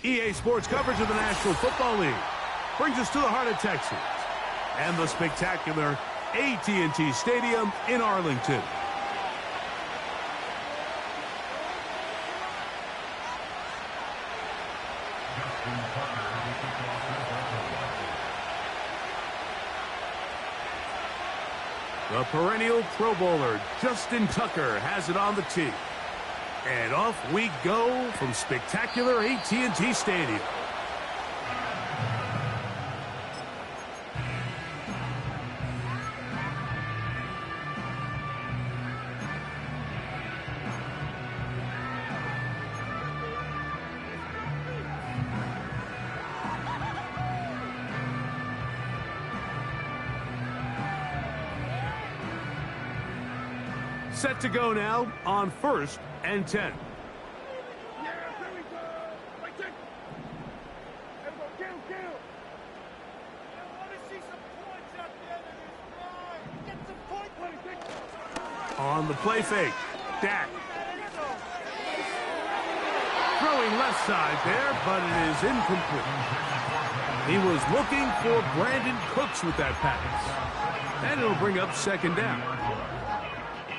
EA Sports coverage of the National Football League brings us to the heart of Texas and the spectacular AT&T Stadium in Arlington. The perennial Pro Bowler Justin Tucker has it on the tee. And off we go from spectacular AT&T Stadium. Set to go now on 1st and 10. On the play fake, Dak. Throwing left side there, but it is incomplete. He was looking for Brandon Cooks with that pass. And it'll bring up 2nd down.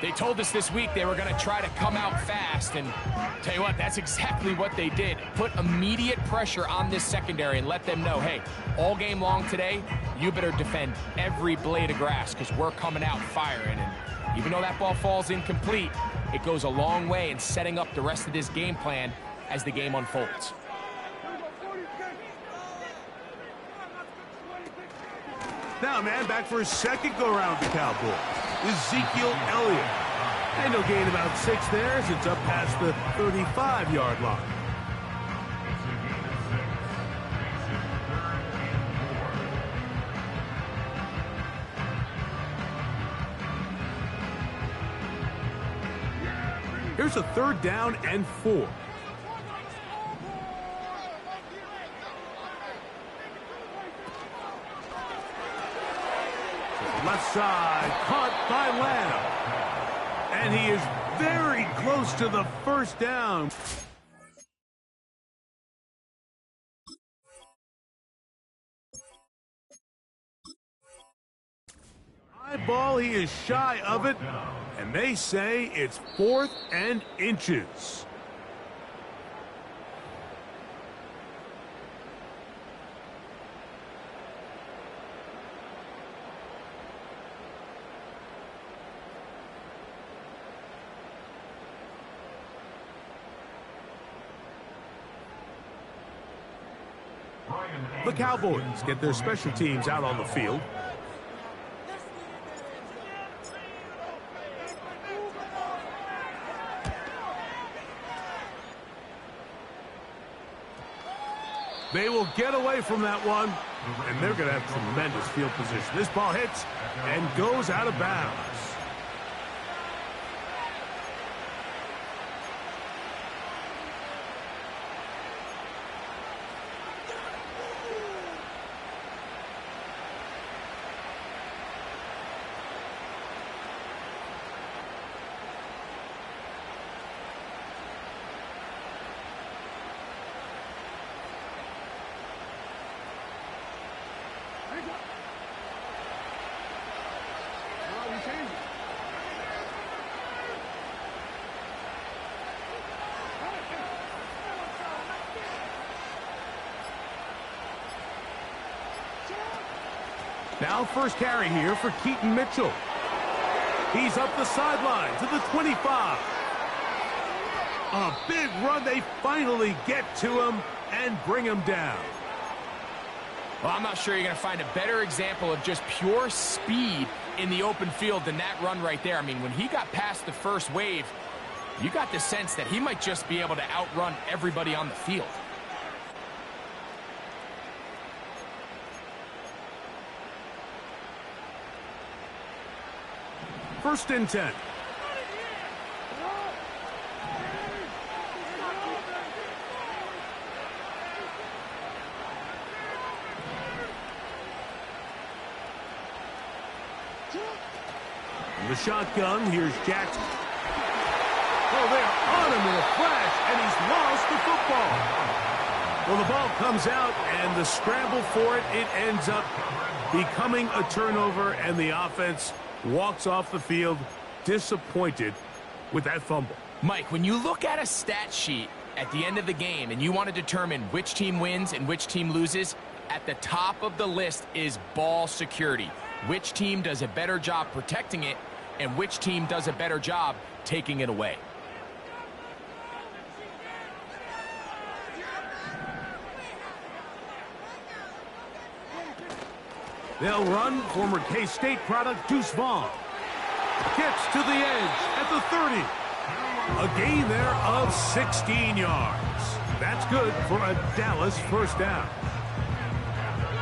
They told us this week they were going to try to come out fast, and tell you what, that's exactly what they did. Put immediate pressure on this secondary and let them know, hey, all game long today, you better defend every blade of grass because we're coming out firing. And even though that ball falls incomplete, it goes a long way in setting up the rest of this game plan as the game unfolds. Now, man, back for his 2nd go-around with the Cowboys. Ezekiel Elliott. And he'll gain about 6 there as it's up past the 35-yard line. Here's a 3rd down and 4. Left side, caught by Lamb. And he is very close to the 1st down. High ball, he is shy of it. And they say it's 4th and inches. The Cowboys get their special teams out on the field. They will get away from that one, and they're going to have tremendous field position. This ball hits and goes out of bounds. Now 1st carry here for Keaton Mitchell. He's up the sideline to the 25. A big run. They finally get to him and bring him down. Well, I'm not sure you're going to find a better example of just pure speed in the open field than that run right there. I mean, when he got past the 1st wave, you got the sense that he might just be able to outrun everybody on the field. 1st and 10. In the shotgun, here's Jackson. Oh, they're on him in a flash, and he's lost the football. Well, the ball comes out, and the scramble for it, it ends up becoming a turnover, and the offense walks off the field disappointed with that fumble. Mike, when you look at a stat sheet at the end of the game and you want to determine which team wins and which team loses, at the top of the list is ball security. Which team does a better job protecting it and which team does a better job taking it away. They'll run former K-State product Deuce Vaughn. Gets to the edge at the 30. A gain there of 16 yards. That's good for a Dallas first down.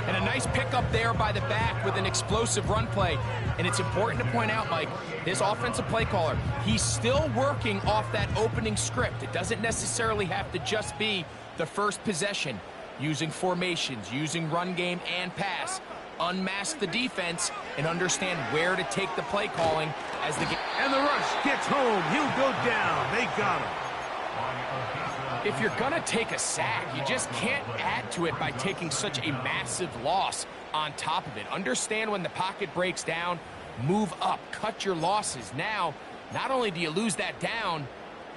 And a nice pickup there by the back with an explosive run play. And it's important to point out, Mike, this offensive play caller, he's still working off that opening script. It doesn't necessarily have to just be the first possession. Using formations, using run game and pass. Unmask the defense and understand where to take the play calling as the game. And the rush gets home. He'll go down. They got him. If you're going to take a sack, you just can't add to it by taking such a massive loss on top of it. Understand when the pocket breaks down, move up, cut your losses. Now, not only do you lose that down,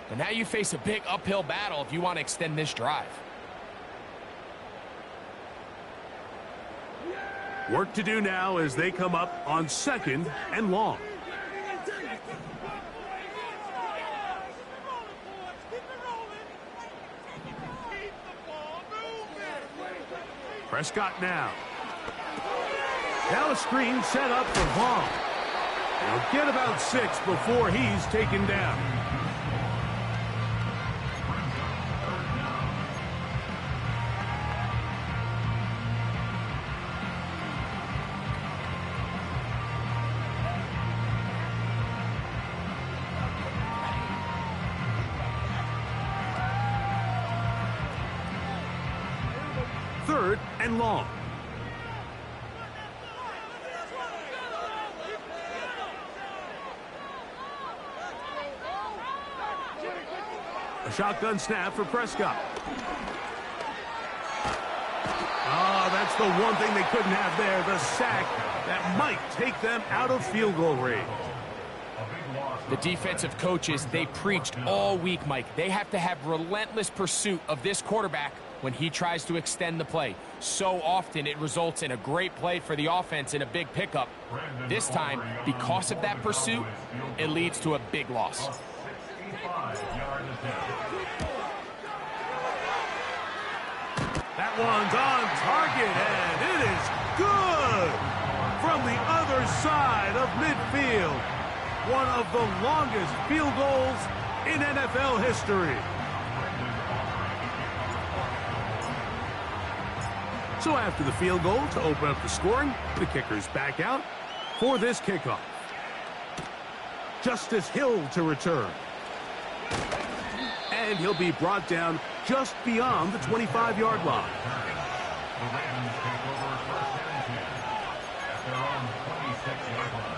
but now you face a big uphill battle if you want to extend this drive. Work to do now as they come up on 2nd and long. Prescott now. Now a screen set up for Vaughn. He'll get about 6 before he's taken down. Third and long. A shotgun snap for Prescott. That's the one thing they couldn't have there, the sack that might take them out of field goal range. The defensive coaches, they preached all week, Mike. They have to have relentless pursuit of this quarterback when he tries to extend the play. So often it results in a great play for the offense and a big pickup. This time, because of that pursuit, it leads to a big loss. That one's on target, and it is good from the other side of midfield. One of the longest field goals in NFL history. So after the field goal to open up the scoring, the kicker's back out for this kickoff. Justice Hill to return. And he'll be brought down just beyond the 25-yard line. The Ravens take over first and 10 at their own 26-yard line.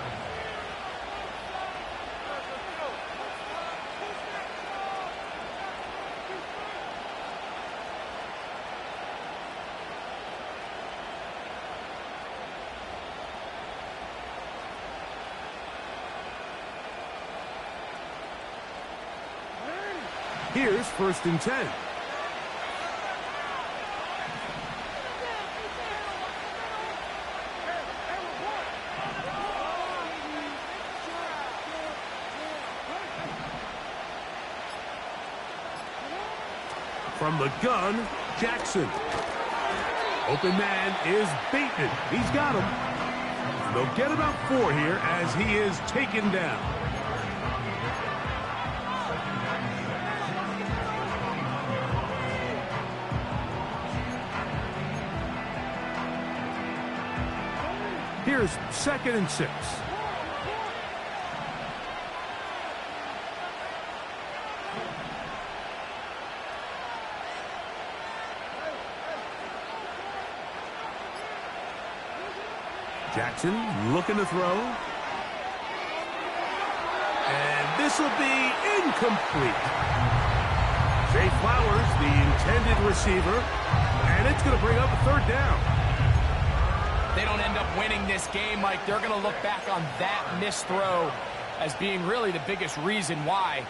Here's 1st and 10. From the gun, Jackson. Open man is Bateman. He's got him. They'll get about 4 here as he is taken down. Here's 2nd and 6. Jackson looking to throw. And this will be incomplete. Zay Flowers, the intended receiver, and it's going to bring up a third down. They don't end up winning this game, Mike. They're going to look back on that missed throw as being really the biggest reason why.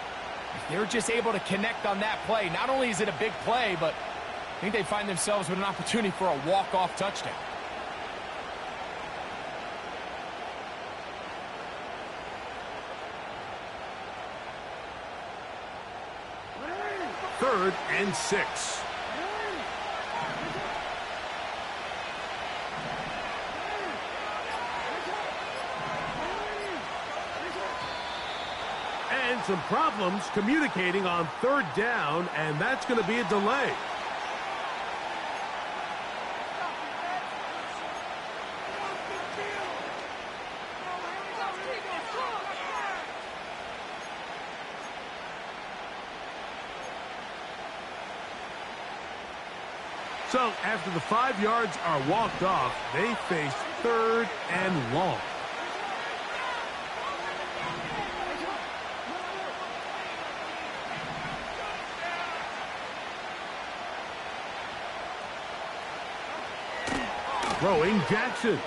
If they're just able to connect on that play, not only is it a big play, but I think they find themselves with an opportunity for a walk-off touchdown. Third and 6. And some problems communicating on third down, and that's going to be a delay. So after the 5 yards are walked off, they face third and long. Throwing Jackson.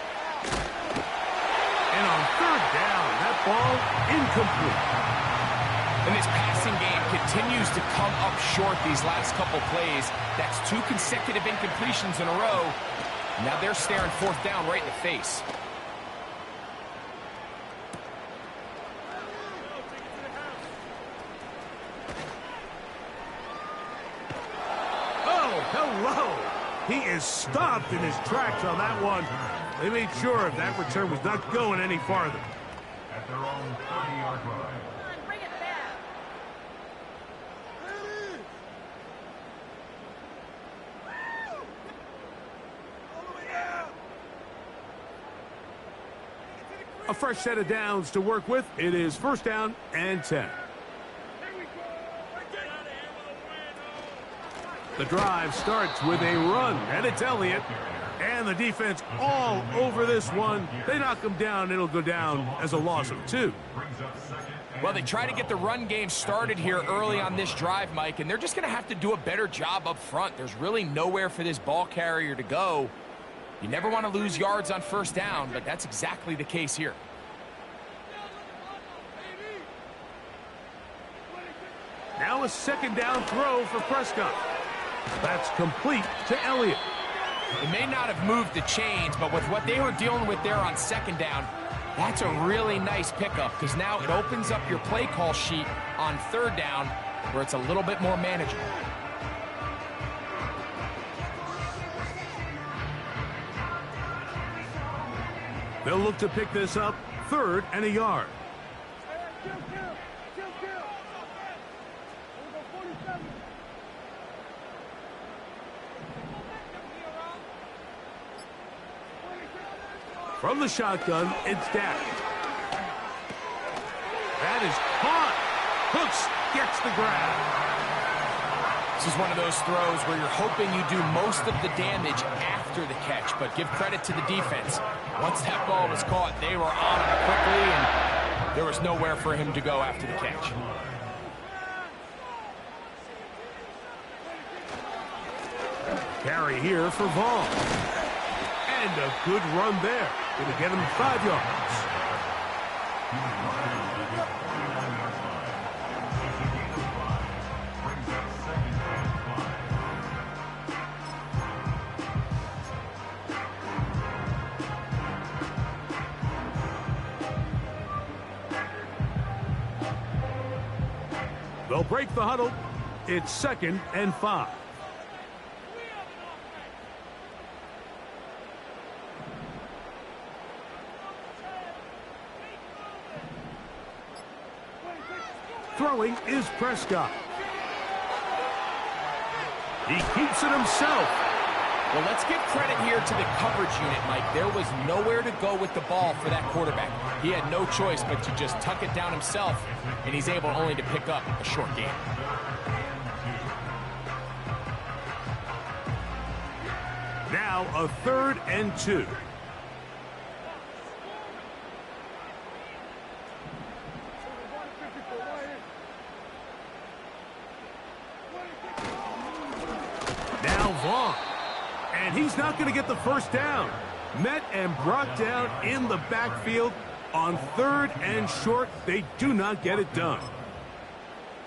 And on third down, that ball incomplete. And this passing game continues to come up short these last couple plays. That's 2 consecutive incompletions in a row. Now they're staring fourth down right in the face. Oh, hello. He is stopped in his tracks on that one. They made sure that return was not going any farther. At their own 30-yard line. A fresh set of downs to work with. It is first down and 10. The drive starts with a run, and it's Elliott. And the defense all over this one. They knock him down. It'll go down as a loss of 2. Well, they try to get the run game started here early on this drive, Mike, and they're just going to have to do a better job up front. There's really nowhere for this ball carrier to go. You never want to lose yards on first down, but that's exactly the case here. Now a second down throw for Prescott. That's complete to Elliott. It may not have moved the chains, but with what they were dealing with there on second down, that's a really nice pickup because now it opens up your play call sheet on third down where it's a little bit more manageable. They'll look to pick this up, third and a yard. From the shotgun, it's Dak. That is caught. Hooks gets the grab. This is one of those throws where you're hoping you do most of the damage after the catch, but give credit to the defense. Once that ball was caught, they were on him quickly, and there was nowhere for him to go after the catch. Carry here for Vaughn. And a good run there. Going to get him 5 yards. They'll break the huddle. It's 2nd and 5. Throwing is Prescott. He keeps it himself. Well, let's give credit here to the coverage unit, Mike. There was nowhere to go with the ball for that quarterback. He had no choice but to just tuck it down himself, and he's able only to pick up a short gain. Now a 3rd and 2. move on. And he's not going to get the first down. Met and brought down in the backfield on 3rd and short. They do not get it done.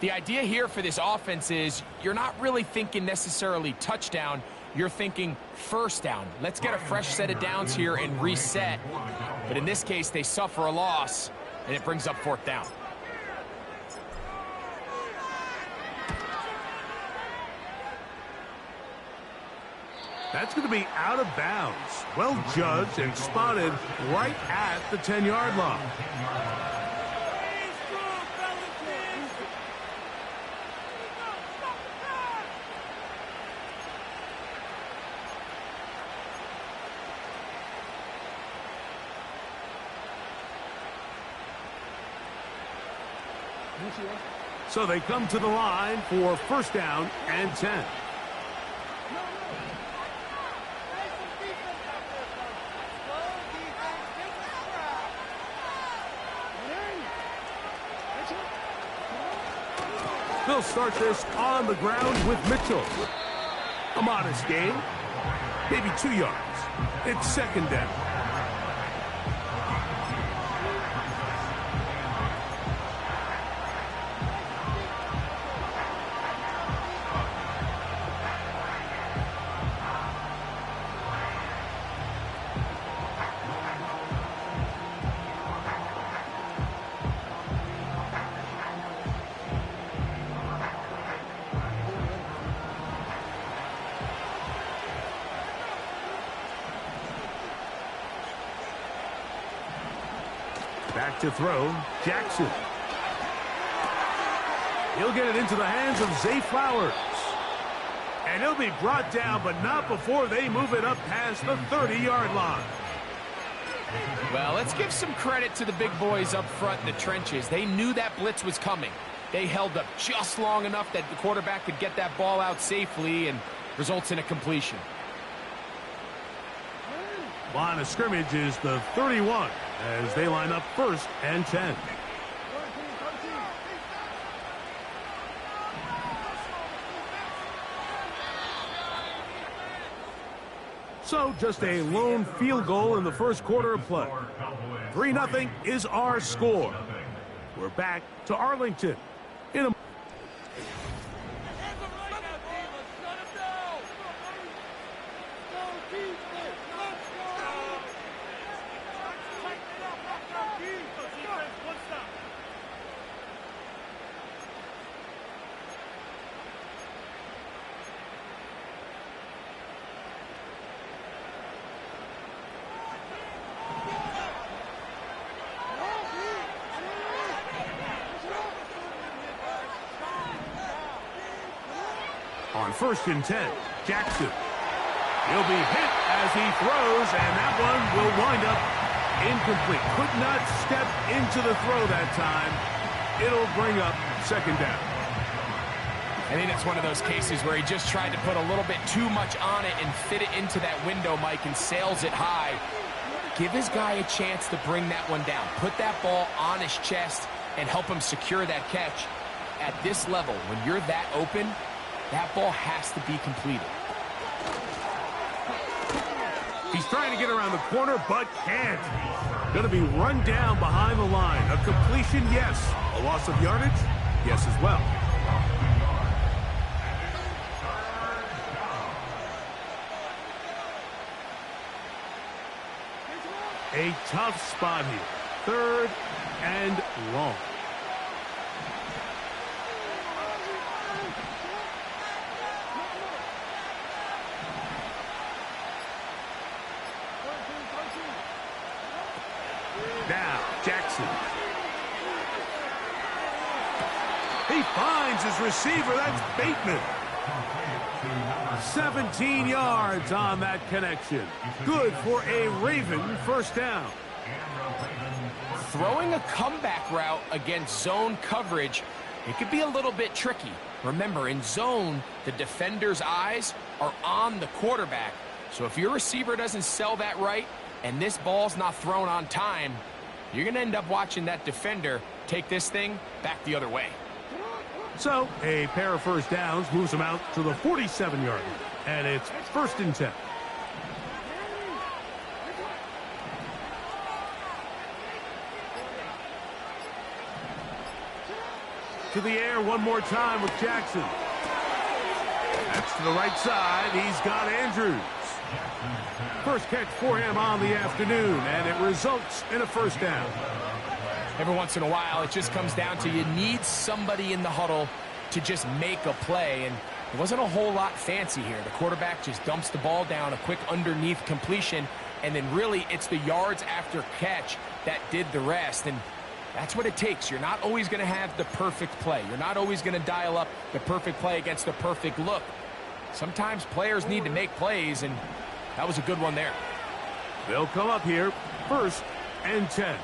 The idea here for this offense is you're not really thinking necessarily touchdown. You're thinking first down. Let's get a fresh set of downs here and reset. But in this case, they suffer a loss, and it brings up 4th down. That's going to be out of bounds. Well judged and spotted right at the 10-yard line. So they come to the line for 1st down and 10. They'll start this on the ground with Mitchell. A modest gain, maybe 2 yards. It's 2nd down. Back to throw, Jackson. He'll get it into the hands of Zay Flowers. And he'll be brought down, but not before they move it up past the 30-yard line. Well, let's give some credit to the big boys up front in the trenches. They knew that blitz was coming. They held up just long enough that the quarterback could get that ball out safely and results in a completion. Line of scrimmage is the 31 as they line up 1st and 10. So just a lone field goal in the 1st quarter of play. 3-0 is our score. We're back to Arlington in a on 1st and 10, Jackson. He'll be hit as he throws, and that one will wind up incomplete. Could not step into the throw that time. It'll bring up 2nd down. I think that's one of those cases where he just tried to put a little bit too much on it and fit it into that window, Mike, and sails it high. Give his guy a chance to bring that one down. Put that ball on his chest and help him secure that catch. At this level, when you're that open, that ball has to be completed. He's trying to get around the corner, but can't. Going to be run down behind the line. A completion, yes. A loss of yardage, yes as well. A tough spot here. 3rd and long. Now, Jackson. He finds his receiver. That's Bateman. 17 yards on that connection. Good for a Raven 1st down. Throwing a comeback route against zone coverage, it could be a little bit tricky. Remember, in zone, the defender's eyes are on the quarterback. So if your receiver doesn't sell that right and this ball's not thrown on time, you're going to end up watching that defender take this thing back the other way. So, a pair of 1st downs moves him out to the 47-yard line. And it's 1st and 10. To the air one more time with Jackson. That's to the right side. He's got Andrews. First catch for him on the afternoon, and it results in a 1st down. Every once in a while, it just comes down to you need somebody in the huddle to just make a play, and it wasn't a whole lot fancy here. The quarterback just dumps the ball down, a quick underneath completion, and then really it's the yards after catch that did the rest, and that's what it takes. You're not always going to have the perfect play. You're not always going to dial up the perfect play against the perfect look. Sometimes players need to make plays, and that was a good one there. They'll come up here, 1st and 10.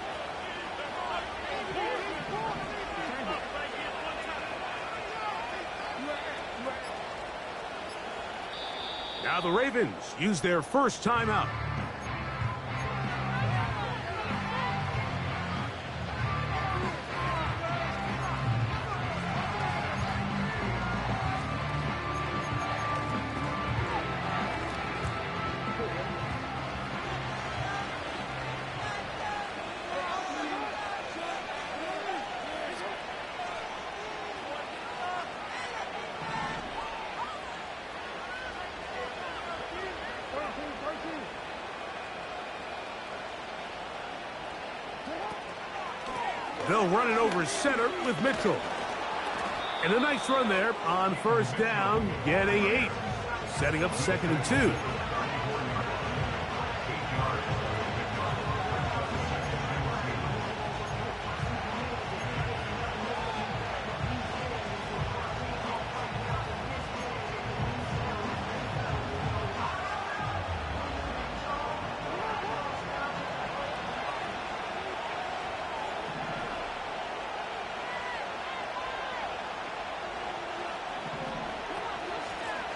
Now the Ravens use their first timeout. They'll run it over center with Mitchell. And a nice run there on 1st down, getting 8. Setting up 2nd and 2.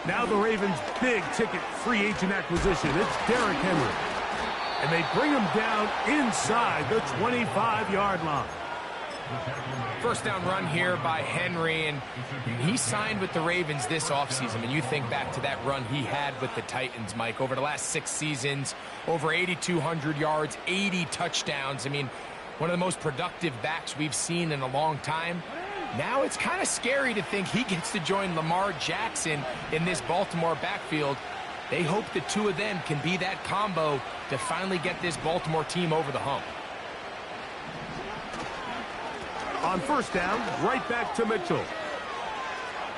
Now the Ravens' big-ticket free agent acquisition. It's Derrick Henry. And they bring him down inside the 25-yard line. First down run here by Henry, and he signed with the Ravens this offseason. And you think back to that run he had with the Titans, Mike, over the last 6 seasons, over 8,200 yards, 80 touchdowns. I mean, one of the most productive backs we've seen in a long time. Now it's kind of scary to think he gets to join Lamar Jackson in this Baltimore backfield. They hope the two of them can be that combo to finally get this Baltimore team over the hump. On 1st down, right back to Mitchell.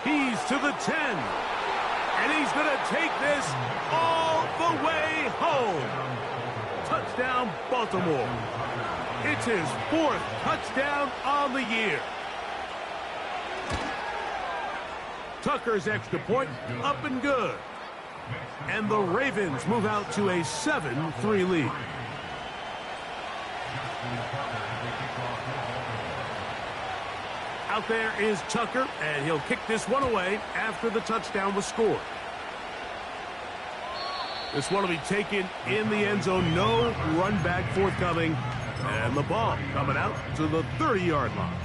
He's to the 10. And he's going to take this all the way home. Touchdown, Baltimore. It's his 4th touchdown on the year. Tucker's extra point up and good. And the Ravens move out to a 7-3 lead. Out there is Tucker, and he'll kick this one away after the touchdown was scored. This one will be taken in the end zone. No run back forthcoming. And the ball coming out to the 30-yard line.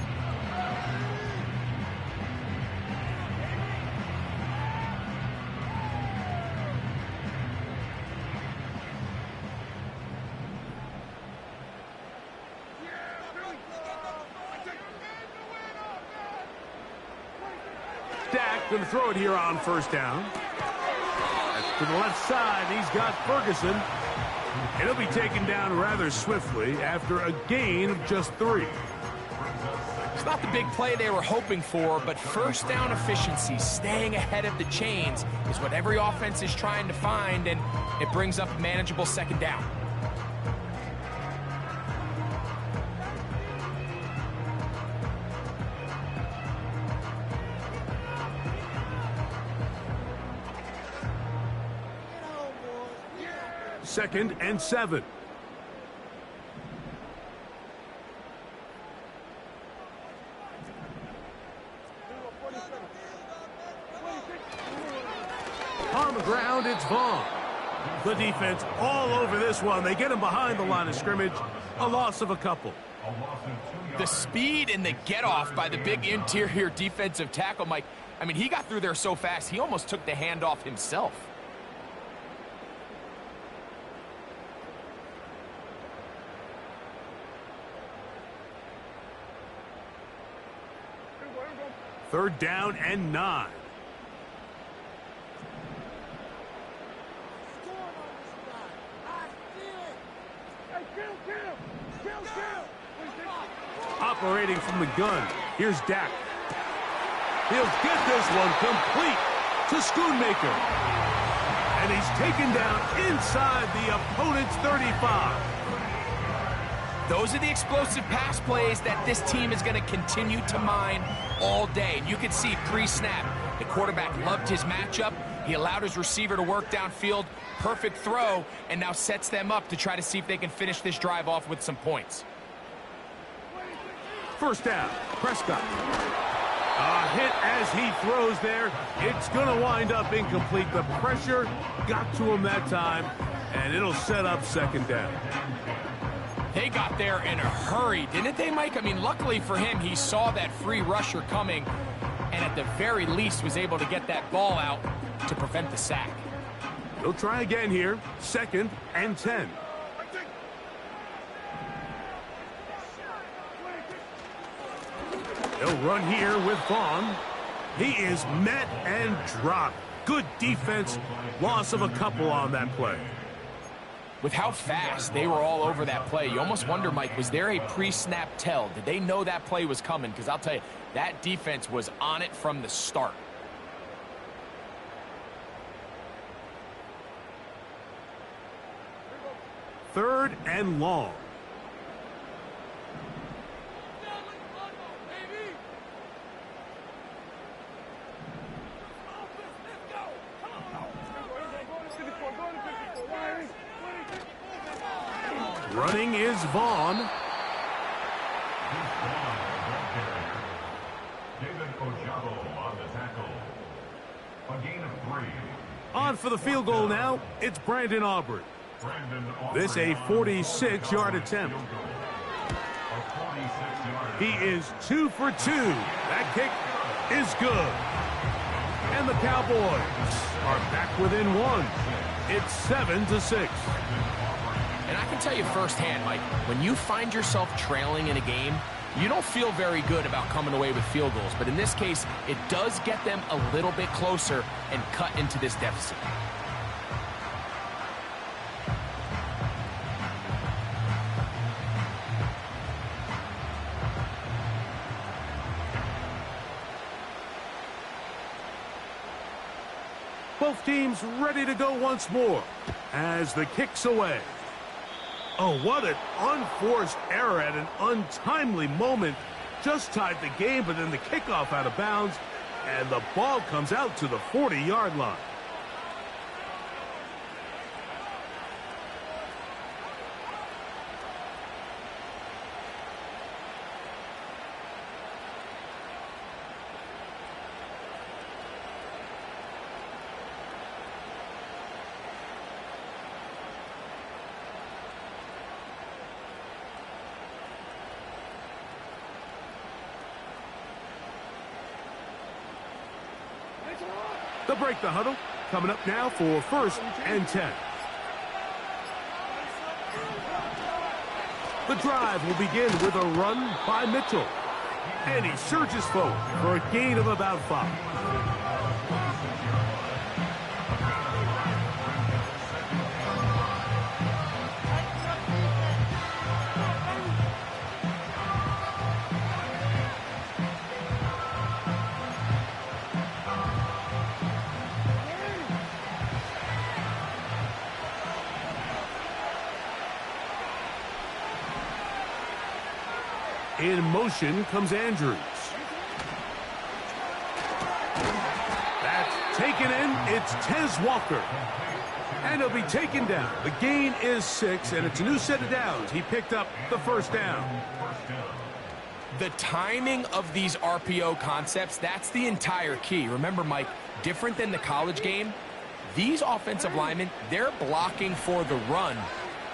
Going to throw it here on 1st down. That's to the left side. He's got Ferguson. And he'll be taken down rather swiftly after a gain of just 3. It's not the big play they were hoping for, but 1st down efficiency, staying ahead of the chains, is what every offense is trying to find, and it brings up a manageable 2nd down. Second and 7. On the ground, it's Vaughn. The defense all over this one. They get him behind the line of scrimmage. A loss of a couple. The speed and the get-off by the big interior defensive tackle, Mike. I mean, he got through there so fast, he almost took the handoff himself. 3rd down and 9. Operating from the gun, here's Dak. He'll get this one complete to Schoonmaker. And he's taken down inside the opponent's 35. Those are the explosive pass plays that this team is going to continue to mine all day. And you can see pre-snap, the quarterback loved his matchup. He allowed his receiver to work downfield. Perfect throw, and now sets them up to try to see if they can finish this drive off with some points. 1st down, Prescott. A hit as he throws there. It's going to wind up incomplete. The pressure got to him that time, and it'll set up 2nd down. They got there in a hurry, didn't they, Mike? I mean, luckily for him, he saw that free rusher coming, and at the very least was able to get that ball out to prevent the sack. He'll try again here. 2nd and 10. He'll run here with Vaughn. He is met and dropped. Good defense. Loss of a couple on that play. With how fast they were all over that play, you almost wonder, Mike, was there a pre-snap tell? Did they know that play was coming? Because I'll tell you, that defense was on it from the start. Third and long. Running is Vaughn. On for the field goal now, it's Brandon Aubrey. This a 46-yard attempt. He is 2 for 2. That kick is good. And the Cowboys are back within 1. It's 7-6. And I can tell you firsthand, Mike, when you find yourself trailing in a game, you don't feel very good about coming away with field goals. But in this case, it does get them a little bit closer and cut into this deficit. Both teams ready to go once more as the kick's away. Oh, what an unforced error at an untimely moment. Just tied the game, but then the kickoff out of bounds, and the ball comes out to the 40-yard line. They'll break the huddle. Coming up now for 1st and 10. The drive will begin with a run by Mitchell. And he surges forward for a gain of about 5. In motion comes Andrews. That's taken in. It's Tez Walker. And he'll be taken down. The gain is 6, and it's a new set of downs. He picked up the 1st down. The timing of these RPO concepts, that's the entire key. Remember, Mike, different than the college game, these offensive linemen, they're blocking for the run.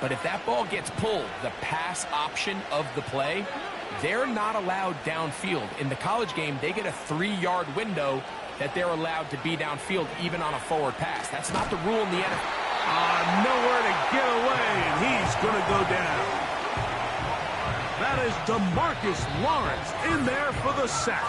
But if that ball gets pulled, the pass option of the play, they're not allowed downfield. In the college game, they get a 3-yard window that they're allowed to be downfield even on a forward pass. That's not the rule in the NFL. Nowhere to get away, and he's going to go down. That is DeMarcus Lawrence in there for the sack.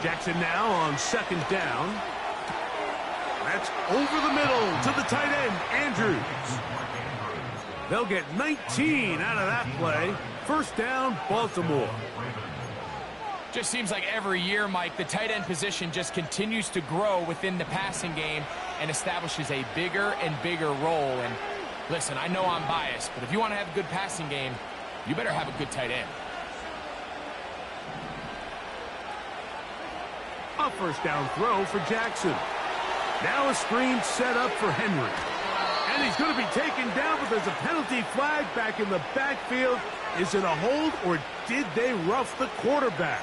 Jackson now on second down. That's over the middle to the tight end, Andrews. They'll get 19 out of that play. First down, Baltimore. Just seems like every year, Mike, the tight end position just continues to grow within the passing game and establishes a bigger and bigger role. And listen, I know I'm biased, but if you want to have a good passing game, you better have a good tight end. A first down throw for Jackson. Now a screen set up for Henry. And he's going to be taken down, but there's a penalty flag back in the backfield. Is it a hold, or did they rough the quarterback?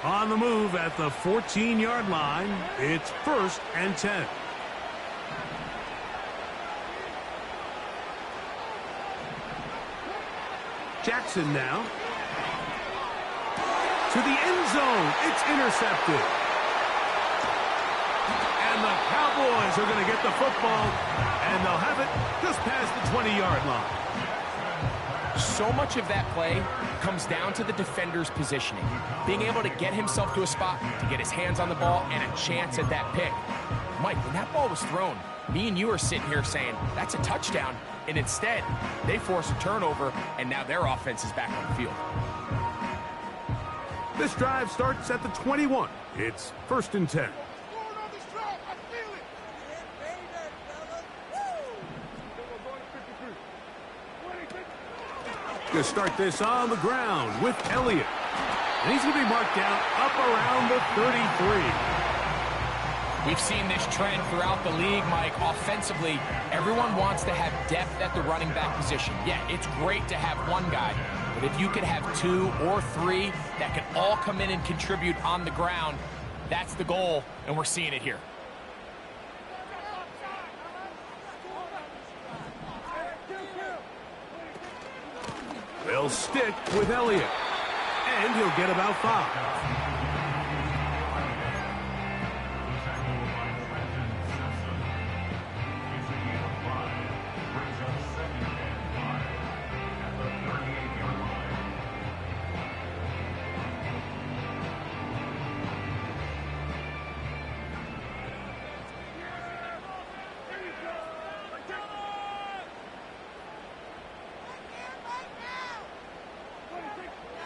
On the move at the 14-yard line, it's 1st and 10. Jackson now. To the end zone. It's intercepted. And the Cowboys are going to get the football, and they'll have it just past the 20-yard line. So much of that play comes down to the defender's positioning. Being able to get himself to a spot, to get his hands on the ball, and a chance at that pick. Mike, when that ball was thrown, me and you are sitting here saying, that's a touchdown. And instead, they force a turnover, and now their offense is back on the field. This drive starts at the 21. It's 1st and 10. Going to start this on the ground with Elliott. And he's going to be marked down up around the 33. We've seen this trend throughout the league, Mike. Offensively, everyone wants to have depth at the running back position. Yeah, it's great to have one guy, but if you could have 2 or 3 that can all come in and contribute on the ground, that's the goal, and we're seeing it here. They'll stick with Elliott, and he'll get about 5.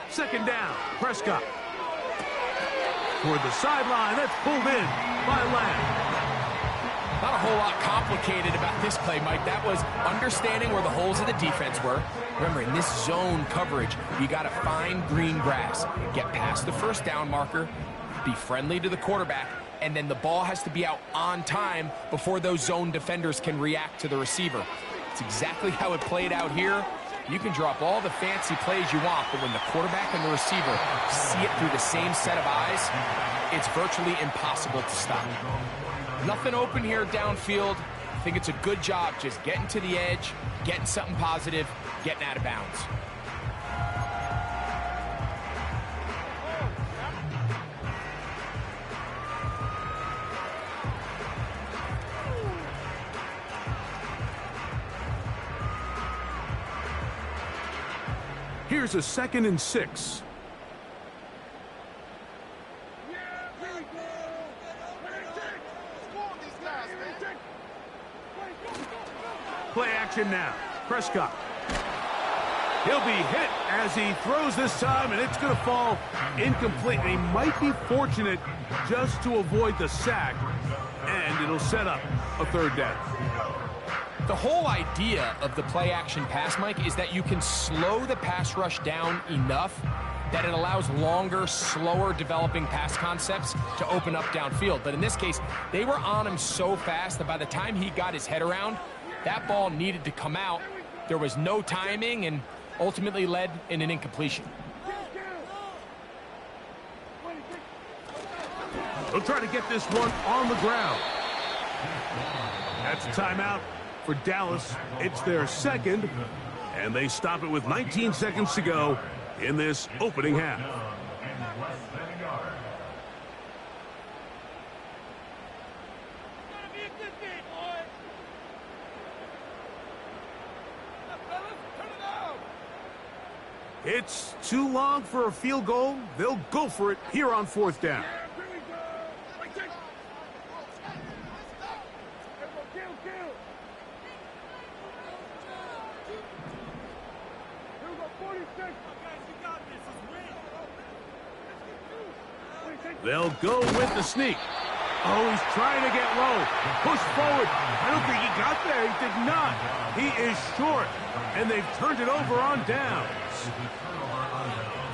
Second down, Prescott. Toward the sideline, that's pulled in by Lamb. Not a whole lot complicated about this play, Mike. That was understanding where the holes of the defense were. Remember, in this zone coverage, you got to find green grass, get past the first down marker, be friendly to the quarterback, and then the ball has to be out on time before those zone defenders can react to the receiver. It's exactly how it played out here. You can drop all the fancy plays you want, but when the quarterback and the receiver see it through the same set of eyes, it's virtually impossible to stop. Nothing open here downfield. I think it's a good job just getting to the edge, getting something positive, getting out of bounds. Here's a 2nd and 6. Play action now. Prescott. He'll be hit as he throws this time, and it's going to fall incomplete. And he might be fortunate just to avoid the sack, and it'll set up a 3rd down. The whole idea of the play-action pass, Mike, is that you can slow the pass rush down enough that it allows longer, slower developing pass concepts to open up downfield. But in this case, they were on him so fast that by the time he got his head around, that ball needed to come out. There was no timing and ultimately led in an incompletion. They'll try to get this one on the ground. That's a timeout for Dallas. It's their 2nd, and they stop it with 19 seconds to go in this opening half. And less than a yard. It's too long for a field goal. They'll go for it here on 4th down. They'll go with the sneak. Oh, he's trying to get low. Push forward. I don't think he got there. He did not. He is short. And they've turned it over on downs.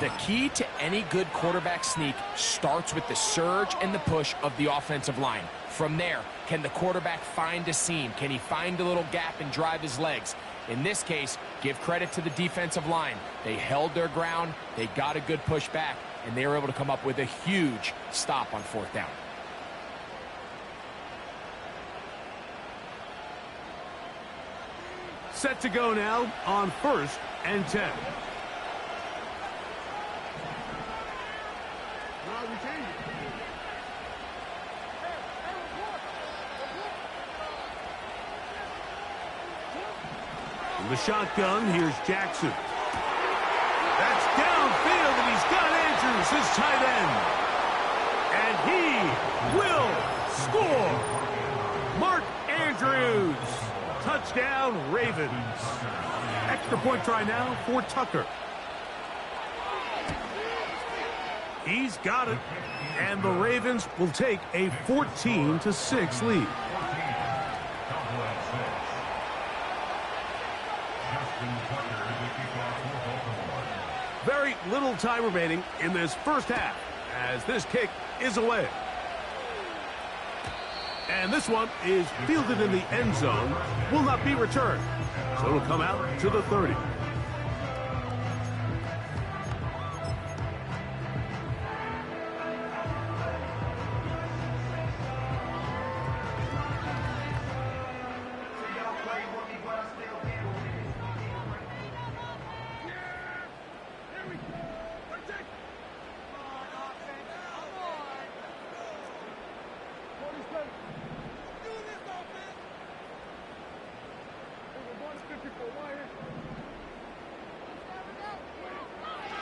The key to any good quarterback sneak starts with the surge and the push of the offensive line. From there, can the quarterback find a seam? Can he find a little gap and drive his legs? In this case, give credit to the defensive line. They held their ground, they got a good push back, and they were able to come up with a huge stop on 4th down. Set to go now on 1st and 10. In the shotgun, here's Jackson. That's downfield, and he's got Andrews, his tight end. And he will score. Mark Andrews. Touchdown, Ravens. Extra point try now for Tucker. He's got it. And the Ravens will take a 14-6 lead. Very little time remaining in this first half as this kick is away. And this one is fielded in the end zone, will not be returned. So it'll come out to the 30.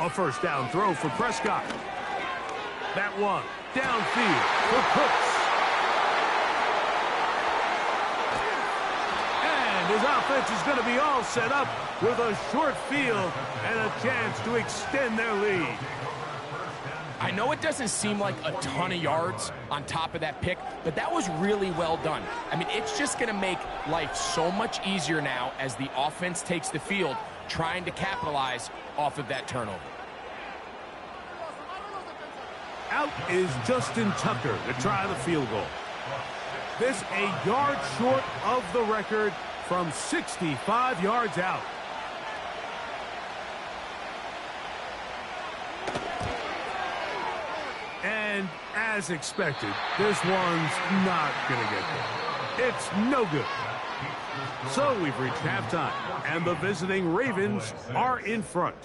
A first down throw for Prescott. That one downfield for Cooks. And his offense is going to be all set up with a short field and a chance to extend their lead. I know it doesn't seem like a ton of yards on top of that pick, but that was really well done. I mean, it's just going to make life so much easier now as the offense takes the field, trying to capitalize off of that turnover. Out is Justin Tucker to try the field goal. This a yard short of the record from 65 yards out. And as expected, this one's not going to get there. It's no good. So we've reached halftime, and the visiting Ravens are in front.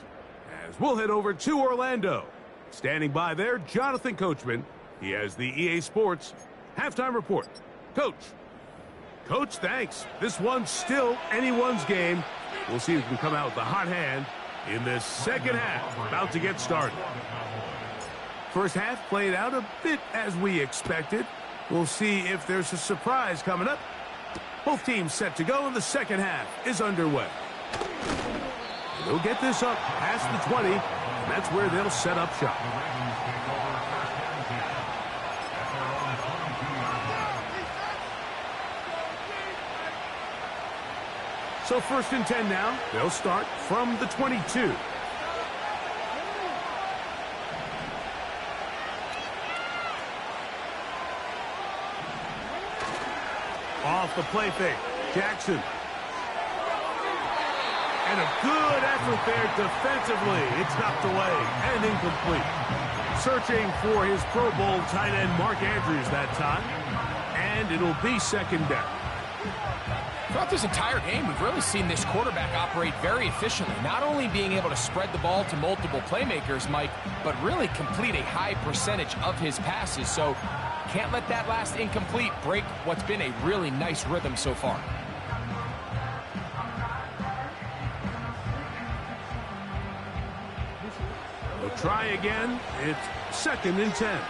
As we'll head over to Orlando. Standing by there, Jonathan Coachman. He has the EA Sports halftime report. Coach, thanks. This one's still anyone's game. We'll see who can come out with the hot hand in this second half. About to get started. First half played out a bit as we expected. We'll see if there's a surprise coming up. Both teams set to go, and the second half is underway. They'll get this up past the 20, and that's where they'll set up shop. So 1st and 10 now. They'll start from the 22. Off the play fake, Jackson. And a good effort there defensively. It's knocked away and incomplete. Searching for his Pro Bowl tight end Mark Andrews that time. And it'll be second down. Throughout this entire game, we've really seen this quarterback operate very efficiently, not only being able to spread the ball to multiple playmakers, Mike, but really complete a high percentage of his passes. So can't let that last incomplete break what's been a really nice rhythm so far. We'll try again. It's 2nd and 10.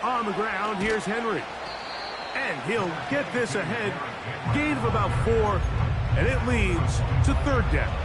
On the ground, here's Henry. And he'll get this ahead. Gain of about 4, and it leads to 3rd down.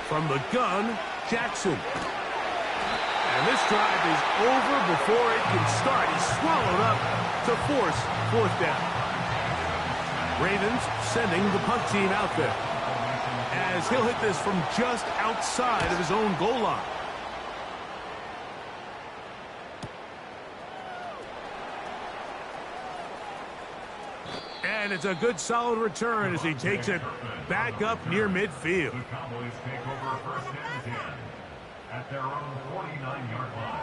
From the gun, Jackson. And this drive is over before it can start. He's swallowed up to force 4th down. Ravens sending the punt team out there, as he'll hit this from just outside of his own goal line. And it's a good solid return as he takes it back up near midfield. The Cowboys take over 1st and 10 at their own 49-yard line.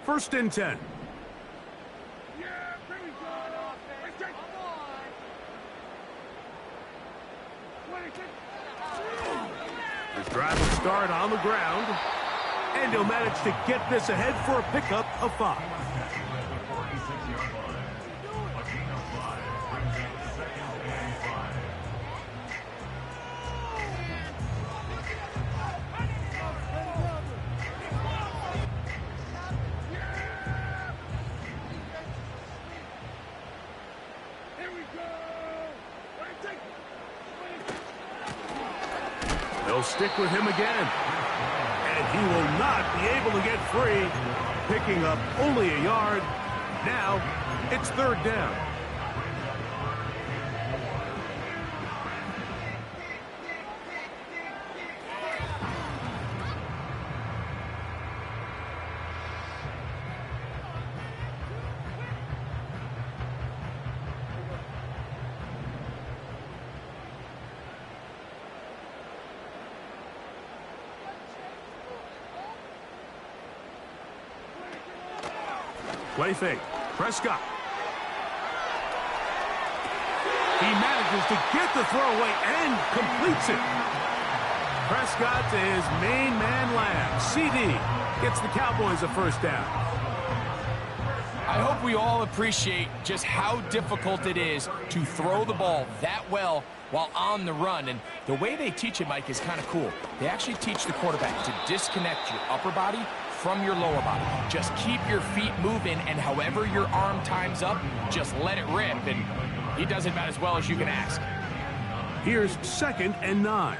First and 10. His drive will start on the ground, and he'll manage to get this ahead for a pickup of 5. They'll stick with him again, and he will not be able to get free, picking up only a yard. Now it's 3rd down. Play fake. Prescott. He manages to get the throw away and completes it. Prescott to his main man Lamb. CD gets the Cowboys a 1st down. I hope we all appreciate just how difficult it is to throw the ball that well while on the run. And the way they teach it, Mike, is kind of cool. They actually teach the quarterback to disconnect your upper body from your lower body. Just keep your feet moving, and however your arm times up, just let it rip. And he does it about as well as you can ask. Here's 2nd and 9.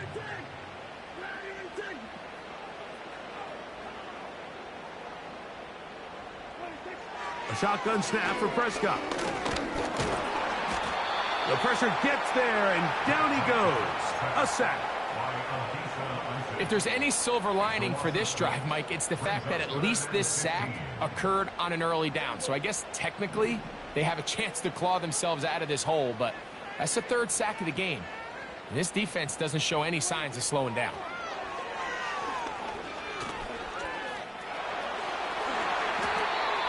A shotgun snap for Prescott. The pressure gets there, and down he goes. A sack. If there's any silver lining for this drive, Mike, it's the fact that at least this sack occurred on an early down. So I guess technically they have a chance to claw themselves out of this hole, but that's the 3rd sack of the game. And this defense doesn't show any signs of slowing down.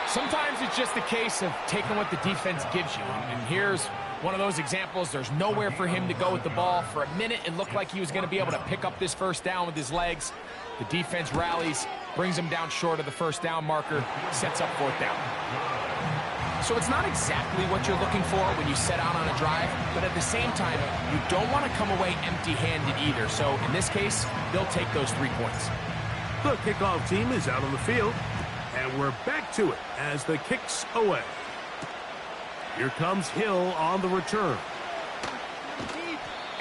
Sometimes it's just a case of taking what the defense gives you. And here's one of those examples. There's nowhere for him to go with the ball. For a minute, it looked like he was going to be able to pick up this 1st down with his legs. The defense rallies, brings him down short of the 1st down marker, sets up 4th down. So it's not exactly what you're looking for when you set out on a drive, but at the same time, you don't want to come away empty-handed either. So in this case, they'll take those 3 points. The kickoff team is out on the field, and we're back to it as the kick's away. Here comes Hill on the return.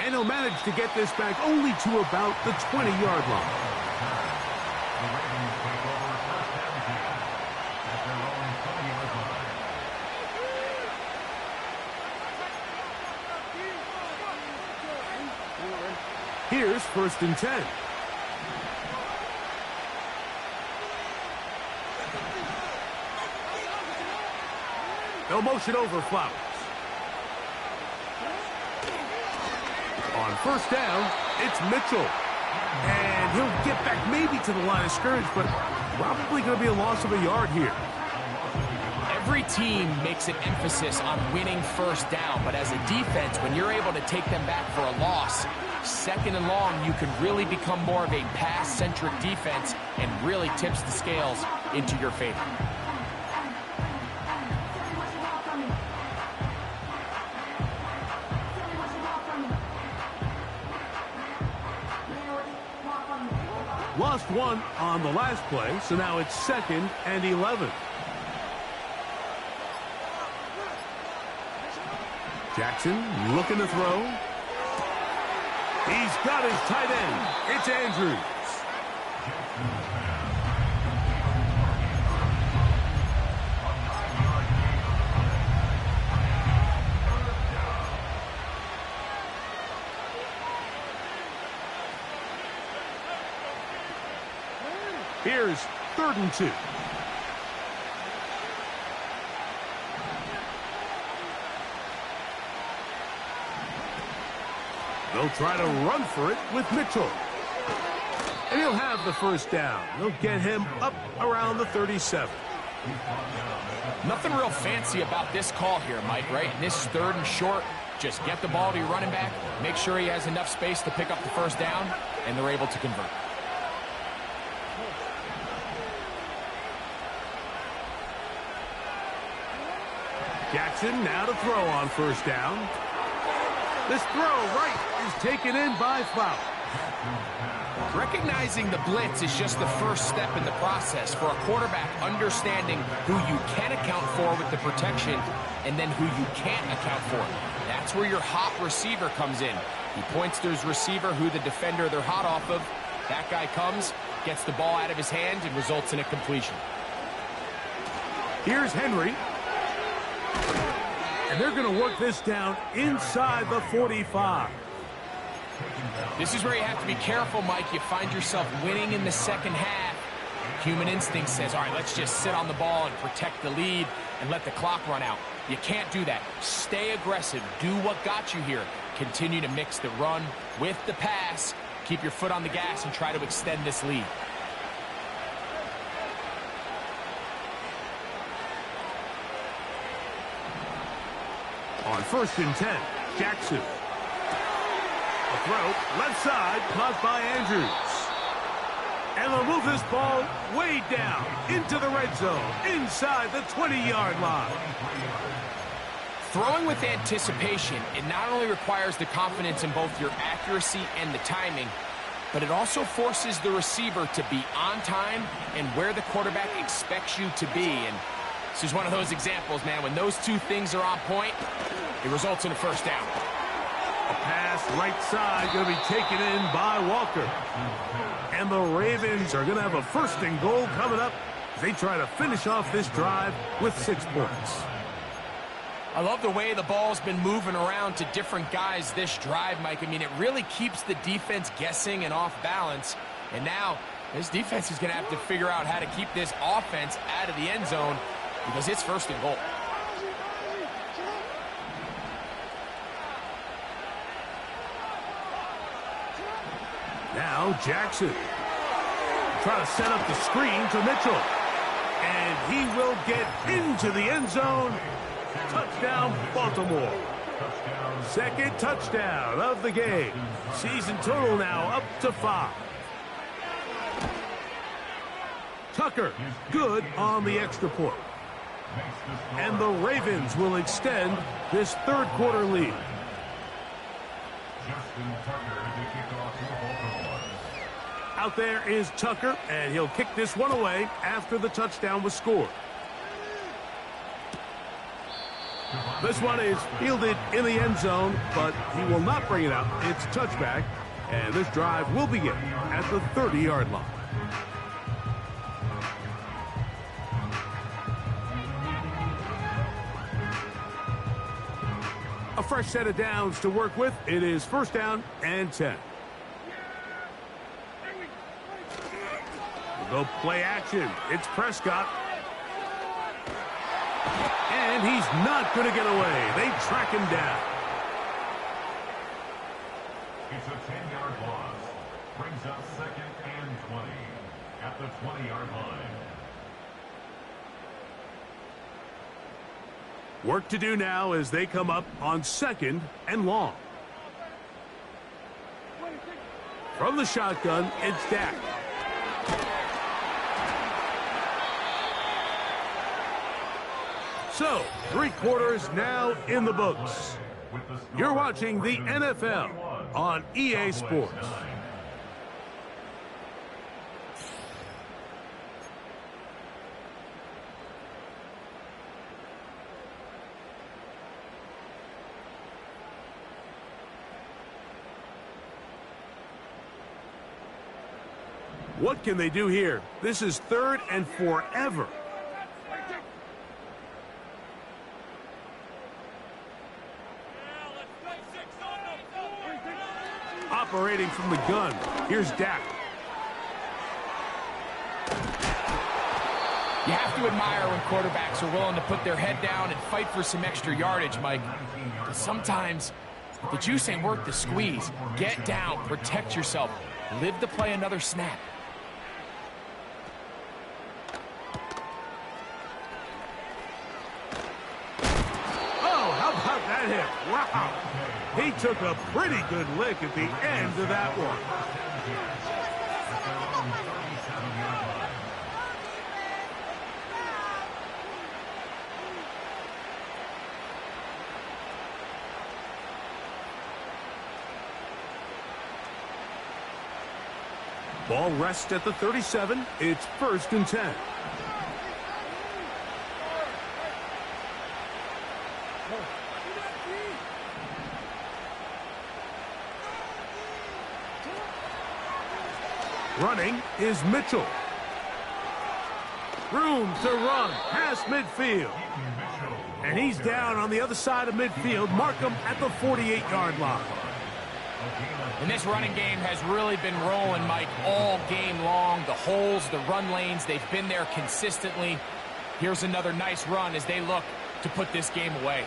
And he'll manage to get this back only to about the 20-yard line. The Ravens take over first and 10 at their own 20-yard line. Here's first and 10. They'll motion over Flowers. On first down, it's Mitchell. And he'll get back maybe to the line of scrimmage, but probably going to be a loss of a yard here. Every team makes an emphasis on winning first down, but as a defense, when you're able to take them back for a loss, second and long, you can really become more of a pass-centric defense and really tips the scales into your favor. Lost one on the last play, so now it's 2nd and 11. Jackson looking to throw. He's got his tight end. It's Andrews. Here's 3rd and 2. They'll try to run for it with Mitchell. And he'll have the first down. They'll get him up around the 37. Nothing real fancy about this call here, Mike, right? In this 3rd and short, just get the ball to your running back, make sure he has enough space to pick up the first down, and they're able to convert. Jackson now to throw on first down. This throw right is taken in by Flowers. Recognizing the blitz is just the first step in the process for a quarterback, understanding who you can account for with the protection and then who you can't account for. That's where your hot receiver comes in. He points to his receiver, who the defender they're hot off of. That guy comes, gets the ball out of his hand, and results in a completion. Here's Henry. And they're going to work this down inside the 45. This is where you have to be careful, Mike. You find yourself winning in the second half. Human instinct says, all right, let's just sit on the ball and protect the lead and let the clock run out. You can't do that. Stay aggressive. Do what got you here. Continue to mix the run with the pass. Keep your foot on the gas and try to extend this lead. On 1st and 10, Jackson. A throw, left side, caught by Andrews. And they'll move this ball way down into the red zone, inside the 20-yard line. Throwing with anticipation, it not only requires the confidence in both your accuracy and the timing, but it also forces the receiver to be on time and where the quarterback expects you to be. And this is one of those examples, man. When those two things are on point, it results in a first down. A pass right side going to be taken in by Walker. And the Ravens are going to have a 1st and goal coming up as they try to finish off this drive with 6 points. I love the way the ball's been moving around to different guys this drive, Mike. I mean, it really keeps the defense guessing and off balance. And now this defense is going to have to figure out how to keep this offense out of the end zone because it's 1st and goal. Now Jackson. Try to set up the screen to Mitchell. And he will get into the end zone. Touchdown, Baltimore. 2nd touchdown of the game. Season total now up to 5. Tucker, good on the extra point. And the Ravens will extend this 3rd quarter lead. Out there is Tucker, and he'll kick this one away after the touchdown was scored. This one is fielded in the end zone, but he will not bring it out. It's touchback, and this drive will begin at the 30-yard line. A fresh set of downs to work with. It is first down and 10. We'll go play action. It's Prescott. And he's not going to get away. They track him down. It's a 10-yard loss. Brings up second and 20 at the 20-yard line. Work to do now as they come up on second and long. From the shotgun, it's Dak. So, 3 quarters now in the books. You're watching the NFL on EA Sports. What can they do here? This is third and forever. Operating from the gun. Here's Dak. You have to admire when quarterbacks are willing to put their head down and fight for some extra yardage, Mike. But sometimes the juice ain't worth the squeeze. Get down, protect yourself, live to play another snap. Oh, how about that hit? Wow. He took a pretty good lick at the end of that one. Ball rests at the 37. It's first and 10. Running is Mitchell. Room to run past midfield. And he's down on the other side of midfield. Mark him at the 48-yard line. And this running game has really been rolling, Mike, all game long. The holes, the run lanes, they've been there consistently. Here's another nice run as they look to put this game away.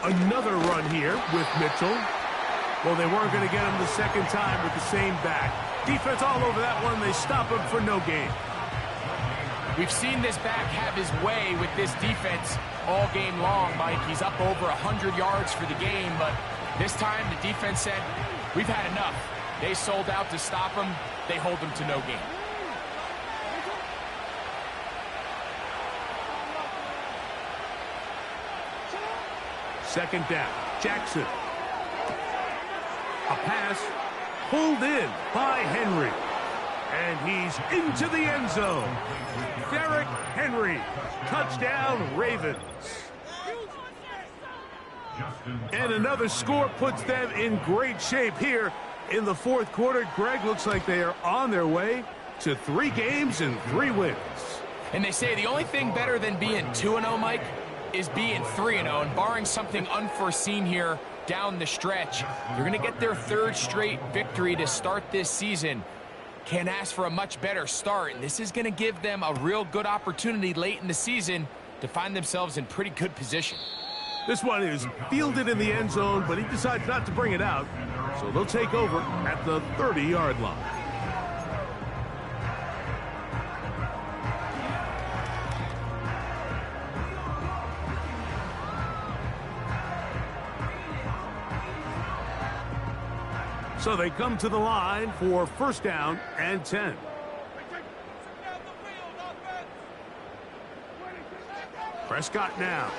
Another run here with Mitchell. Well, they weren't going to get him the second time with the same back. Defense all over that one. They stop him for no gain. We've seen this back have his way with this defense all game long, Mike. He's up over 100 yards for the game, but this time the defense said, we've had enough. They sold out to stop him. They hold him to no gain. Second down, Jackson. A pass pulled in by Henry. And he's into the end zone. Derrick Henry. Touchdown, Ravens. And another score puts them in great shape here in the fourth quarter. Greg, looks like they are on their way to 3 games and 3 wins. And they say the only thing better than being 2-0, Mike, is being 3-0, and barring something unforeseen here down the stretch, you're going to get their 3rd straight victory to start this season. Can't ask for a much better start, and this is going to give them a real good opportunity late in the season to find themselves in pretty good position. This one is fielded in the end zone, but he decides not to bring it out, so they'll take over at the 30-yard line. So they come to the line for first down and 10. Prescott now.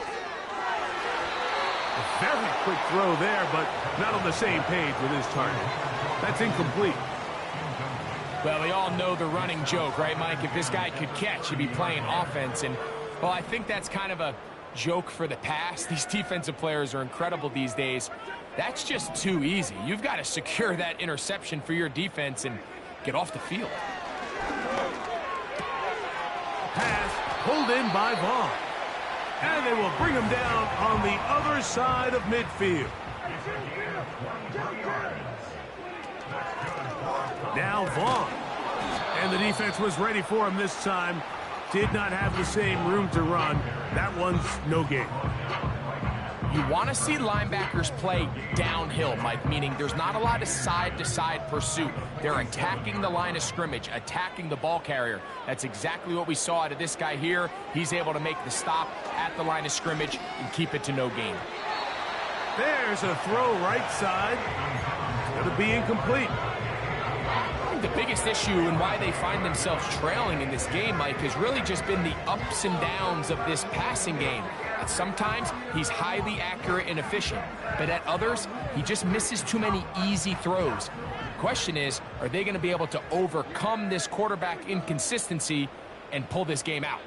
A very quick throw there, but not on the same page with his target. That's incomplete. Well, we all know the running joke, right, Mike? If this guy could catch, he'd be playing offense. And, well, I think that's kind of a joke for the past. These defensive players are incredible these days. That's just too easy. You've got to secure that interception for your defense and get off the field. Pass pulled in by Vaughn. And they will bring him down on the other side of midfield. Now Vaughn. And the defense was ready for him this time. Did not have the same room to run. That one's no gain. You want to see linebackers play downhill, Mike, meaning there's not a lot of side-to-side pursuit. They're attacking the line of scrimmage, attacking the ball carrier. That's exactly what we saw out of this guy here. He's able to make the stop at the line of scrimmage and keep it to no gain. There's a throw right side. It's going to be incomplete. I think the biggest issue and why they find themselves trailing in this game, Mike, has really just been the ups and downs of this passing game. At sometimes, he's highly accurate and efficient, but at others, he just misses too many easy throws. The question is, are they going to be able to overcome this quarterback inconsistency and pull this game out?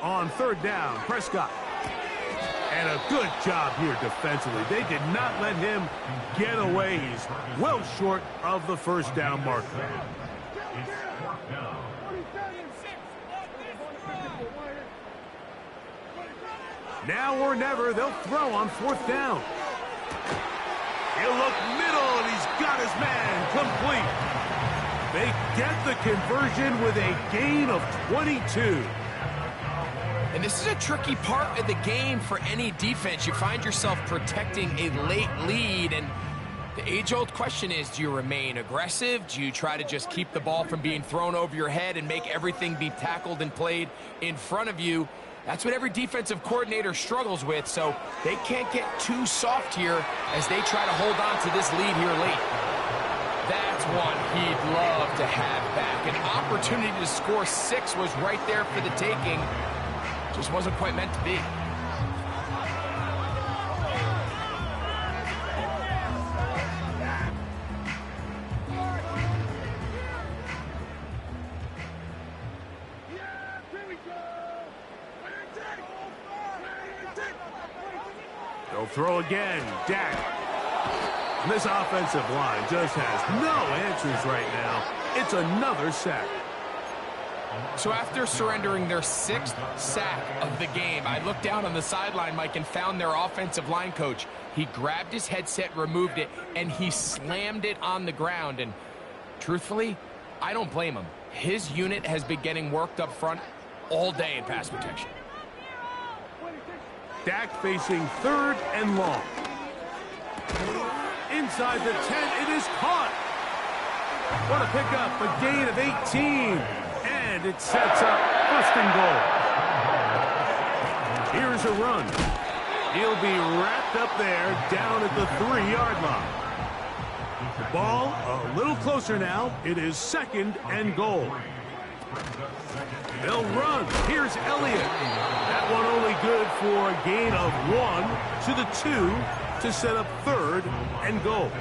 On third down, Prescott. And a good job here defensively. They did not let him get away. He's well short of the first down marker. Now or never, they'll throw on fourth down. He'll look middle, and he's got his man complete. They get the conversion with a gain of 22. And this is a tricky part of the game for any defense. You find yourself protecting a late lead, and the age-old question is, do you remain aggressive? Do you try to just keep the ball from being thrown over your head and make everything be tackled and played in front of you? That's what every defensive coordinator struggles with, so they can't get too soft here as they try to hold on to this lead here late. That's one he'd love to have back. An opportunity to score 6 was right there for the taking. Just wasn't quite meant to be. They'll throw again. Dak. And this offensive line just has no answers right now. It's another sack. So after surrendering their 6th sack of the game, I looked down on the sideline, Mike, and found their offensive line coach. He grabbed his headset, removed it, and he slammed it on the ground. And truthfully, I don't blame him. His unit has been getting worked up front all day in pass protection. Dak facing third and long. Inside the 10, it is caught. What a pickup, a gain of 18. And it sets up first and goal. Here's a run. He'll be wrapped up there down at the 3-yard line. Ball a little closer now. It is second and goal. They'll run. Here's Elliott. That one only good for a gain of 1 to the 2 to set up third and goal.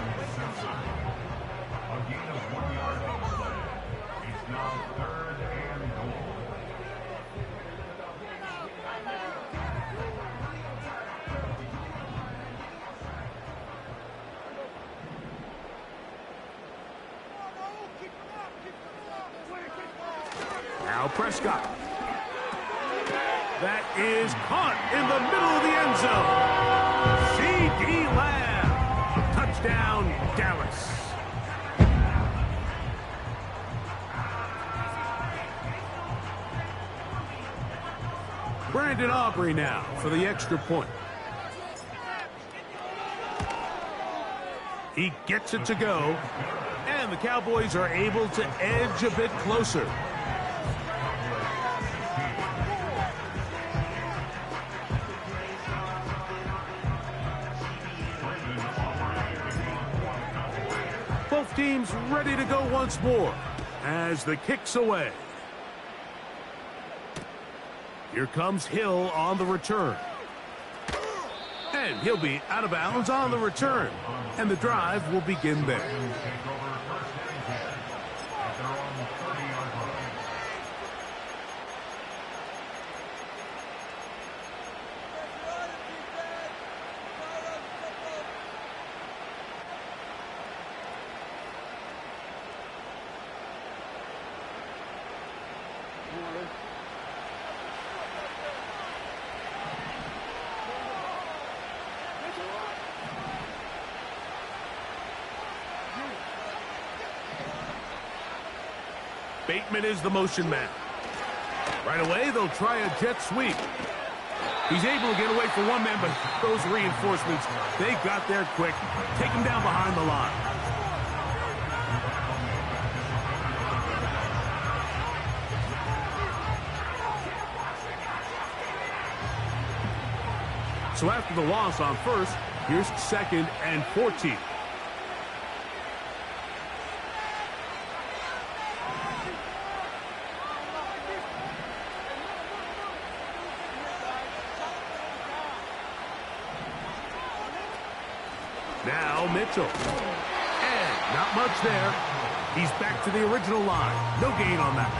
Now Prescott. That is caught in the middle of the end zone. C.D. Lamb. Touchdown, Dallas. Brandon Aubrey now for the extra point. He gets it to go. And the Cowboys are able to edge a bit closer. Both teams ready to go once more as the kick's away. Here comes Hill on the return. And he'll be out of bounds on the return. And the drive will begin there. Bateman is the motion man. Right away, they'll try a jet sweep. He's able to get away for one man, but those reinforcements, they got there quick. Take him down behind the line. So after the loss on first, here's 2nd and 14. Now Mitchell. And not much there. He's back to the original line. No gain on that.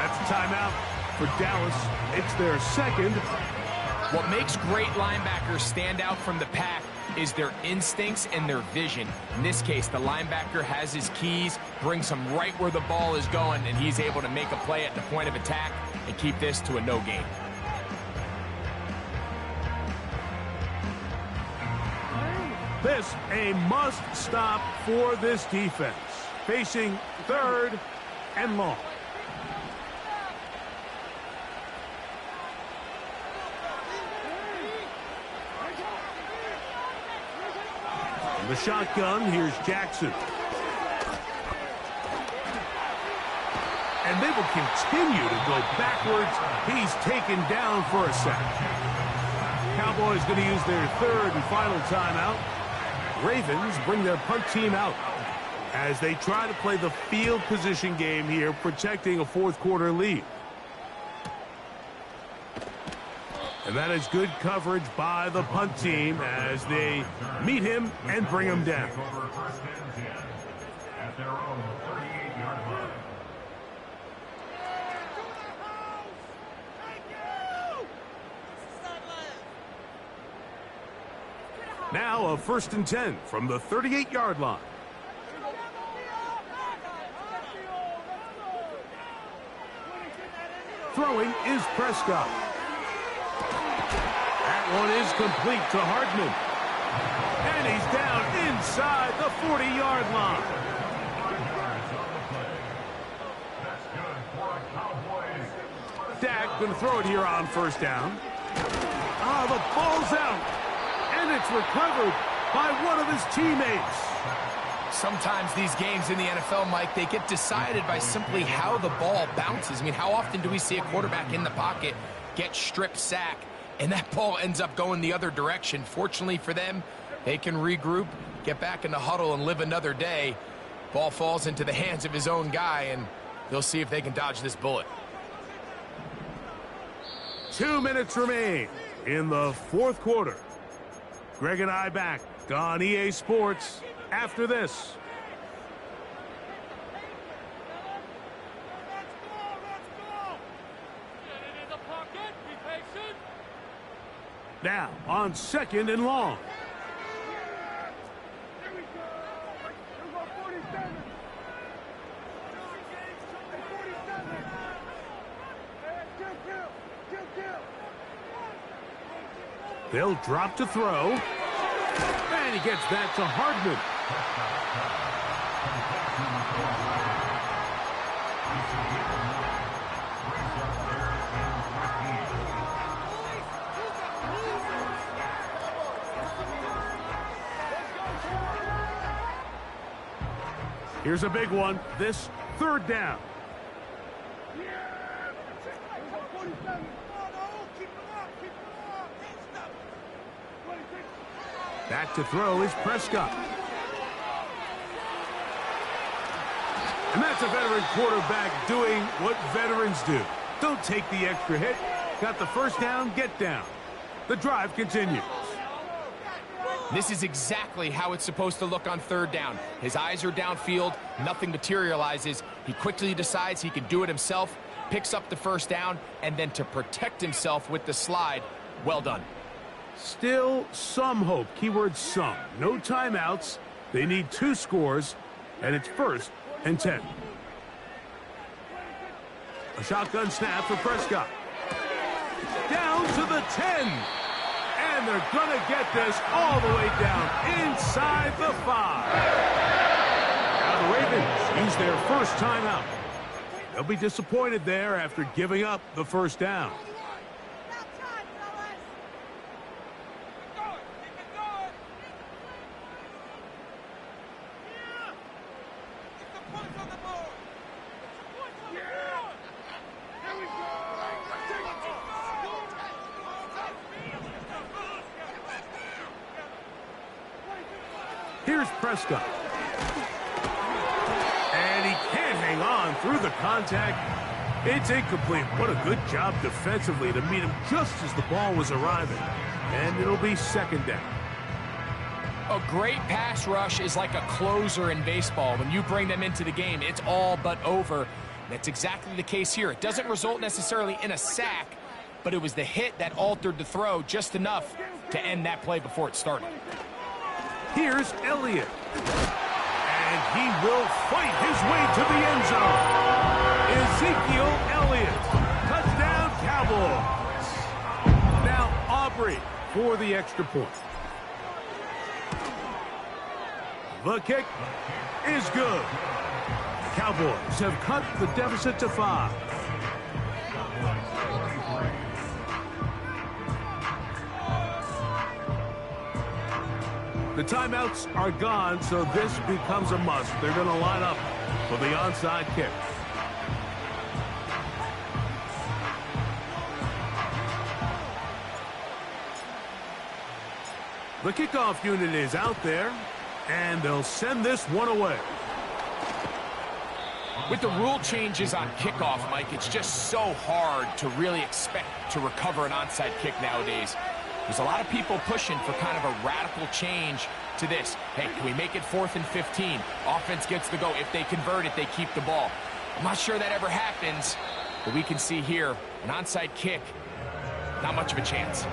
That's a timeout for Dallas. It's their second. What makes great linebackers stand out from the pack is their instincts and their vision. In this case, the linebacker has his keys, brings him right where the ball is going, and he's able to make a play at the point of attack and keep this to a no gain. This a must stop for this defense. Facing 3rd and long. In the shotgun, here's Jackson. And they will continue to go backwards. He's taken down for a sack. Cowboys going to use their 3rd and final timeout. Ravens bring their punt team out as they try to play the field position game here, protecting a 4th quarter lead. And that is good coverage by the punt team as they meet him and bring him down. At their own 38-yard line. Now a 1st and 10 from the 38-yard line. Throwing is Prescott. That one is complete to Hardman. And he's down inside the 40-yard line. Dak going to throw it here on 1st down. Ah, the ball's out. And it's recovered by one of his teammates. Sometimes these games in the NFL, Mike, they get decided by simply how the ball bounces. I mean, how often do we see a quarterback in the pocket get strip sack, and that ball ends up going the other direction? Fortunately for them, they can regroup, get back in the huddle, and live another day. Ball falls into the hands of his own guy, and they'll see if they can dodge this bullet. 2 minutes remain in the 4th quarter. Greg and I back on EA Sports after this. Now on 2nd and long. They'll drop to throw. And he gets that to Hardman. Here's a big one. This 3rd down. Back to throw is Prescott. And that's a veteran quarterback doing what veterans do. Don't take the extra hit. Got the first down, get down. The drive continues. This is exactly how it's supposed to look on third down. His eyes are downfield, nothing materializes. He quickly decides he can do it himself, picks up the first down, and then to protect himself with the slide, well done. Still some hope. Keyword some. No timeouts. They need 2 scores, and it's 1st and 10. A shotgun snap for Prescott. Down to the 10. And they're going to get this all the way down inside the 5. Now the Ravens use their first timeout. They'll be disappointed there after giving up the first down. Here's Prescott. And he can't hang on through the contact. It's incomplete. What a good job defensively to meet him just as the ball was arriving. And it'll be 2nd down. A great pass rush is like a closer in baseball. When you bring them into the game, it's all but over. That's exactly the case here. It doesn't result necessarily in a sack, but it was the hit that altered the throw just enough to end that play before it started. Here's Elliott. And he will fight his way to the end zone. Ezekiel Elliott. Touchdown, Cowboys. Now Aubrey for the extra point. The kick is good. Cowboys have cut the deficit to 5. The timeouts are gone, so this becomes a must. They're going to line up for the onside kick. The kickoff unit is out there, and they'll send this one away. With the rule changes on kickoff, Mike, it's just so hard to really expect to recover an onside kick nowadays. There's a lot of people pushing for kind of a radical change to this. Hey, can we make it 4th and 15? Offense gets the go. If they convert it, they keep the ball. I'm not sure that ever happens, but we can see here an onside kick, not much of a chance.